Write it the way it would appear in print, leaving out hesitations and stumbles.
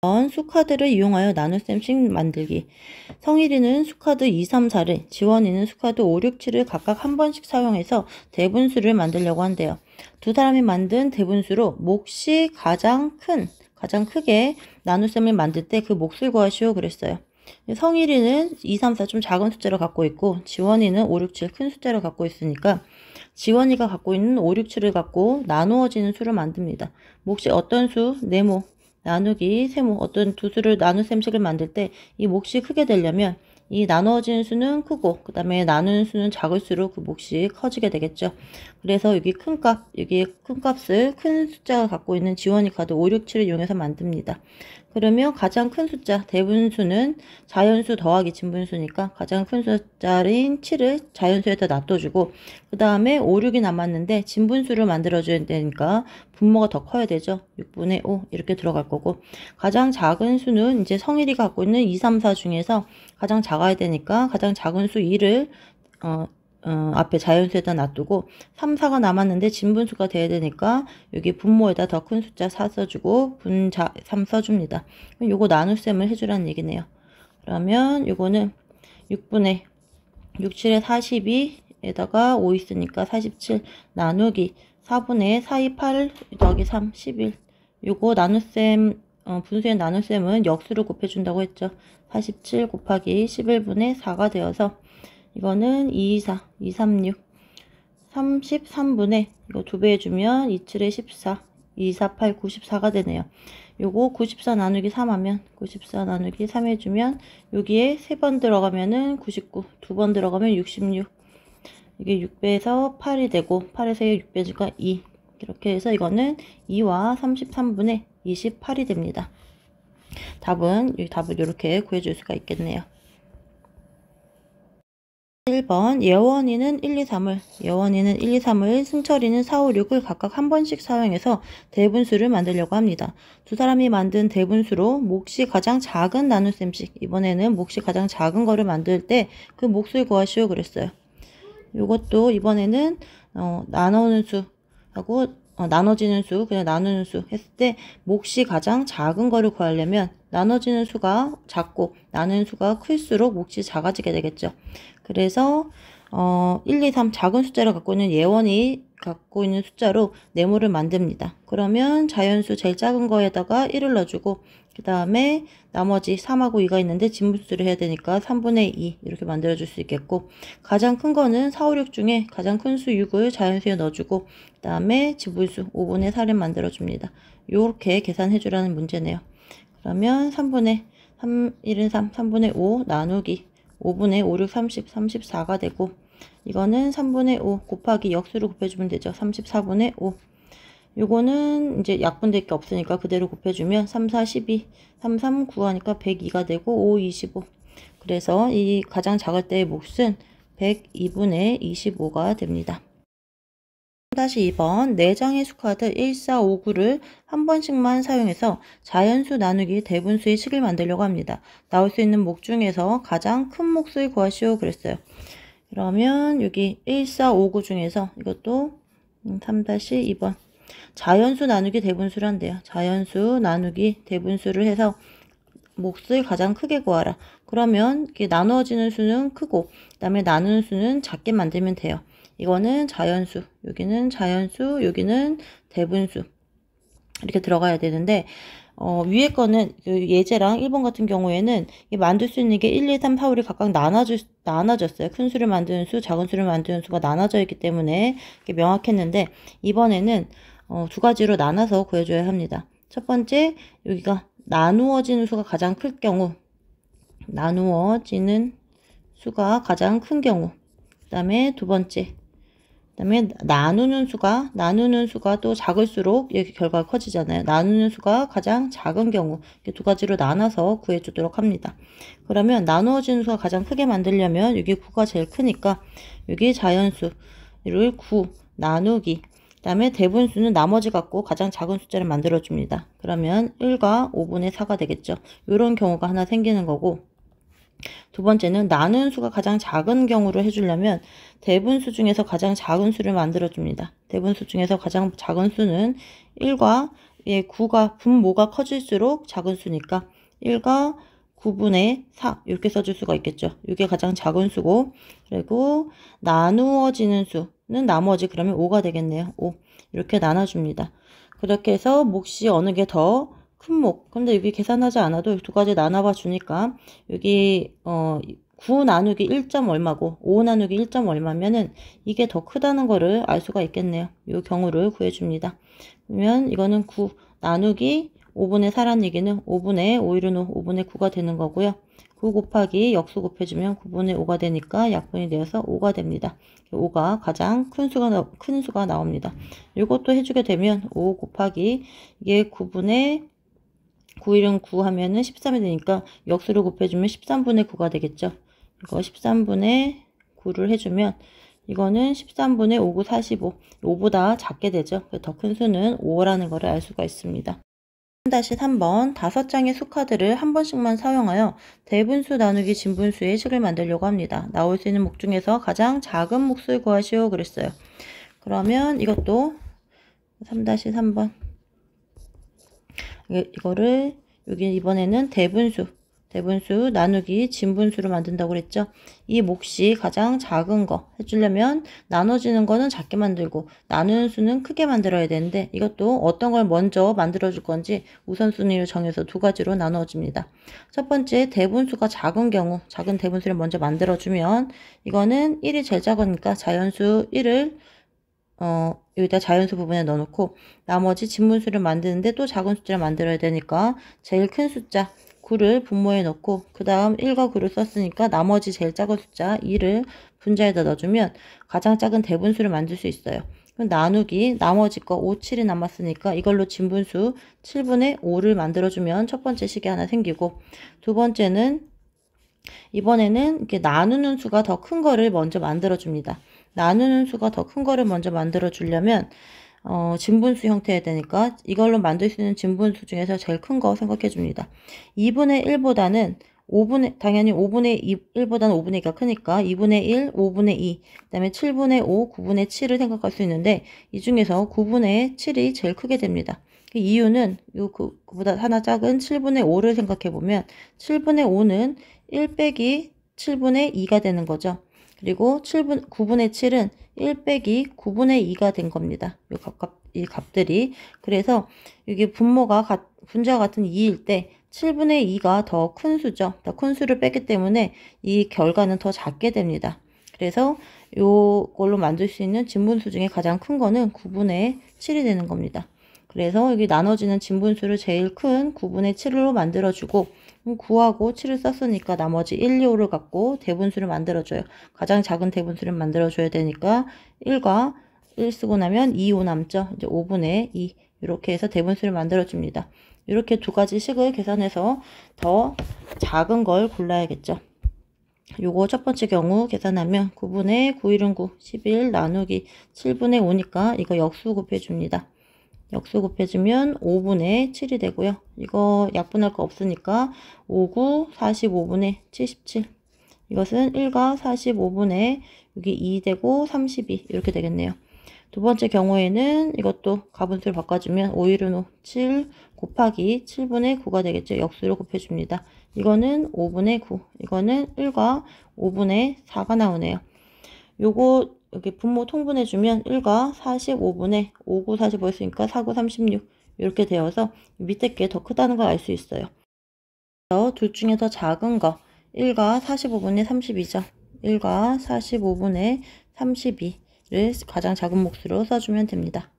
수카드를 이용하여 나눗셈씩 만들기. 성일이는 수카드 2, 3, 4를, 지원이는 수카드 5, 6, 7을 각각 한 번씩 사용해서 대분수를 만들려고 한대요. 두 사람이 만든 대분수로 몫이 가장 크게 나눗셈을 만들 때 그 몫을 구하시오 그랬어요. 성일이는 2, 3, 4 좀 작은 숫자를 갖고 있고 지원이는 5, 6, 7 큰 숫자를 갖고 있으니까 지원이가 갖고 있는 5, 6, 7을 갖고 나누어지는 수를 만듭니다. 몫이 어떤 수, 네모, 나누기, 세모, 어떤 두 수를 나눗셈식을 만들 때 이 몫이 크게 되려면 이 나누어지는 수는 크고 그 다음에 나누는 수는 작을수록 그 몫이 커지게 되겠죠. 그래서 여기 큰 값을 큰 숫자가 갖고 있는 지원이 카드 5, 6, 7을 이용해서 만듭니다. 그러면 가장 큰 숫자 대분수는 자연수 더하기 진분수니까 가장 큰 숫자인 7을 자연수에다 놔둬주고 그 다음에 5, 6이 남았는데 진분수를 만들어줘야 되니까 분모가 더 커야 되죠. 6분의 5 이렇게 들어갈 거고 가장 작은 수는 이제 성일이 갖고 있는 2, 3, 4 중에서 가장 작아야 되니까 가장 작은 수 2를 앞에 자연수에다 놔두고 3, 4가 남았는데 진분수가 돼야 되니까 여기 분모에다 더 큰 숫자 4 써주고 분자 3 써줍니다. 그럼 요거 나눗셈을 해주라는 얘기네요. 그러면 요거는 6분의 6, 7에 42에다가 5 있으니까 47 나누기 4분의 4, 2, 8 더하기 3, 11 요거 나눗셈 분수의 나눗셈은 역수로 곱해준다고 했죠. 47 곱하기 11분의 4가 되어서 이거는 2, 2, 4, 2, 3, 6, 33분의 이거 2배 해주면 2, 7에 14, 2, 4, 8, 94가 되네요. 요거 94 나누기 3 하면 94 나누기 3 해주면 여기에 3번 들어가면은 99, 2번 들어가면 66 이게 6배에서 8이 되고 8에서 6 빼주니까 2 이렇게 해서 이거는 2와 33분의 28이 됩니다. 답을 이렇게 구해줄 수가 있겠네요. 1번 예원이는 1, 2, 3을 승철이는 4, 5, 6을 각각 한 번씩 사용해서 대분수를 만들려고 합니다. 두 사람이 만든 대분수로 몫이 가장 작은 나눗셈씩 이번에는 몫이 가장 작은 거를 만들 때 그 몫을 구하시오 그랬어요. 요것도 이번에는 나누는 수하고 나눠지는 수, 그냥 나누는 수 했을 때 몫이 가장 작은 거를 구하려면 나눠지는 수가 작고 나누는 수가 클수록 몫이 작아지게 되겠죠. 그래서 1, 2, 3 작은 숫자를 갖고 있는 예원이 갖고 있는 숫자로 네모를 만듭니다. 그러면 자연수 제일 작은 거에다가 1을 넣어주고 그 다음에 나머지 3하고 2가 있는데 진분수를 해야 되니까 3분의 2 이렇게 만들어줄 수 있겠고 가장 큰 거는 4, 5, 6 중에 가장 큰 수 6을 자연수에 넣어주고 그 다음에 진분수 5분의 4를 만들어줍니다. 이렇게 계산해주라는 문제네요. 그러면 3분의 3, 1은 3, 3분의 5 나누기 5분의 5, 6, 30, 34가 되고 이거는 3분의 5 곱하기 역수로 곱해주면 되죠. 34분의 5 요거는 이제 약분될 게 없으니까 그대로 곱해주면 3, 4, 12, 3, 3, 9 하니까 102가 되고 5, 25 그래서 이 가장 작을 때의 몫은 102분의 25가 됩니다. 다시 2번 4장의 수카드 1, 4, 5, 9를 한 번씩만 사용해서 자연수 나누기 대분수의 식을 만들려고 합니다. 나올 수 있는 몫 중에서 가장 큰 몫을 구하시오 그랬어요. 그러면 여기 1, 4, 5, 9 중에서 이것도 3-2번 자연수 나누기 대분수란데요. 자연수 나누기 대분수를 해서 몫을 가장 크게 구하라. 그러면 이렇게 나누어지는 수는 크고 그 다음에 나누는 수는 작게 만들면 돼요. 이거는 자연수, 여기는 자연수, 여기는 대분수 이렇게 들어가야 되는데 위에 거는 예제랑 1번 같은 경우에는 만들 수 있는 게 1, 2, 3, 4, 5를 각각 나눠졌어요. 큰 수를 만드는 수, 작은 수를 만드는 수가 나눠져 있기 때문에 이게 명확했는데 이번에는 두 가지로 나눠서 구해줘야 합니다. 첫 번째 여기가 나누어지는 수가 가장 클 경우 나누어지는 수가 가장 큰 경우 그 다음에 두 번째 그 다음에 나누는 수가 또 작을수록 여기 결과가 커지잖아요. 나누는 수가 가장 작은 경우 이렇게 두 가지로 나눠서 구해주도록 합니다. 그러면 나누어지는 수가 가장 크게 만들려면 여기 9가 제일 크니까 여기 자연수를 9 나누기 그 다음에 대분수는 나머지 갖고 가장 작은 숫자를 만들어줍니다. 그러면 1과 5분의 4가 되겠죠. 이런 경우가 하나 생기는 거고 두 번째는 나누는 수가 가장 작은 경우를 해주려면 대분수 중에서 가장 작은 수를 만들어줍니다. 대분수 중에서 가장 작은 수는 1과 예, 분모가 커질수록 작은 수니까 1과 9분의 4 이렇게 써줄 수가 있겠죠. 이게 가장 작은 수고, 그리고 나누어지는 수는 나머지 그러면 5가 되겠네요. 5 이렇게 나눠줍니다. 그렇게 해서 몫이 어느 게 더 큰 몫. 근데 여기 계산하지 않아도 두 가지 나눠봐 주니까 여기 9 나누기 1점 얼마고 5 나누기 1점 얼마면은 이게 더 크다는 거를 알 수가 있겠네요. 이 경우를 구해줍니다. 그러면 이거는 9 나누기 5분의 4란 얘기는 5분의 5일은 5, 5분의 9가 되는 거고요. 9 곱하기 역수 곱해주면 9분의 5가 되니까 약분이 되어서 5가 됩니다. 5가 가장 큰 수가 나옵니다. 이것도 해주게 되면 5 곱하기 이게 9분의 9일은 9 하면은 13이 되니까 역수를 곱해주면 13분의 9가 되겠죠. 이거 13분의 9를 해주면 이거는 13분의 5, 9, 45. 5보다 작게 되죠. 더 큰 수는 5라는 것을 알 수가 있습니다. 3-3번 5장의 수카드를 한 번씩만 사용하여 대분수 나누기 진분수의 식을 만들려고 합니다. 나올 수 있는 목 중에서 가장 작은 몫을 구하시오 그랬어요. 그러면 이것도 3-3번 이거를 여기 이번에는 대분수 나누기 진분수로 만든다고 그랬죠. 이 몫이 가장 작은 거 해주려면 나눠지는 거는 작게 만들고 나누는 수는 크게 만들어야 되는데 이것도 어떤 걸 먼저 만들어 줄 건지 우선순위를 정해서 두 가지로 나눠줍니다. 첫 번째 대분수가 작은 경우 작은 대분수를 먼저 만들어 주면 이거는 1이 제일 작으니까 자연수 1을 여기다 자연수 부분에 넣어놓고 나머지 진분수를 만드는데 또 작은 숫자를 만들어야 되니까 제일 큰 숫자 9를 분모에 넣고 그 다음 1과 9를 썼으니까 나머지 제일 작은 숫자 2를 분자에다 넣어주면 가장 작은 대분수를 만들 수 있어요. 그럼 나누기 나머지 거 5, 7이 남았으니까 이걸로 진분수 7분의 5를 만들어주면 첫 번째 식이 하나 생기고 두 번째는 이번에는 이렇게 나누는 수가 더 큰 거를 먼저 만들어 줍니다. 나누는 수가 더 큰 거를 먼저 만들어 주려면 진분수 형태여야 되니까 이걸로 만들 수 있는 진분수 중에서 제일 큰 거 생각해 줍니다. 2분의 1보다는 당연히 5분의 1보다는 5분의 2가 크니까 2분의 1, 5분의 2, 그 다음에 7분의 5, 9분의 7을 생각할 수 있는데 이 중에서 9분의 7이 제일 크게 됩니다. 그 이유는 그보다 하나 작은 7분의 5를 생각해 보면 7분의 5는 1 빼기 7분의 2가 되는 거죠. 그리고 9분의 7은 1 빼기 9분의 2가 된 겁니다. 이 값들이. 그래서 이게 분자와 같은 2일 때 7분의 2가 더 큰 수죠. 더 큰 수를 뺐기 때문에 이 결과는 더 작게 됩니다. 그래서 요걸로 만들 수 있는 진분수 중에 가장 큰 거는 9분의 7이 되는 겁니다. 그래서 여기 나눠지는 진분수를 제일 큰 9분의 7로 만들어주고 9하고 7을 썼으니까 나머지 1, 2, 5를 갖고 대분수를 만들어줘요. 가장 작은 대분수를 만들어줘야 되니까 1과 1 쓰고 나면 2, 5 남죠. 이제 5분의 2 이렇게 해서 대분수를 만들어줍니다. 이렇게 두 가지 식을 계산해서 더 작은 걸 골라야겠죠. 요거 첫 번째 경우 계산하면 9분의 9일은 9, 11 나누기 7분의 5니까 이거 역수 곱해줍니다. 역수 곱해주면 5분의 7이 되고요. 이거 약분할 거 없으니까 5, 9, 45분의 77. 이것은 1과 45분의 여기 2 되고 32 이렇게 되겠네요. 두 번째 경우에는 이것도 가분수를 바꿔주면 5일은 5, 7 곱하기 7분의 9가 되겠죠. 역수를 곱해줍니다. 이거는 5분의 9, 이거는 1과 5분의 4가 나오네요. 요거 여기 분모 통분해주면 1과 45분의 5, 9, 45 했으니까 4, 9, 36 이렇게 되어서 밑에 게 더 크다는 걸 알 수 있어요. 둘 중에 더 작은 거 1과 45분의 32죠. 1과 45분의 32를 가장 작은 몫으로 써주면 됩니다.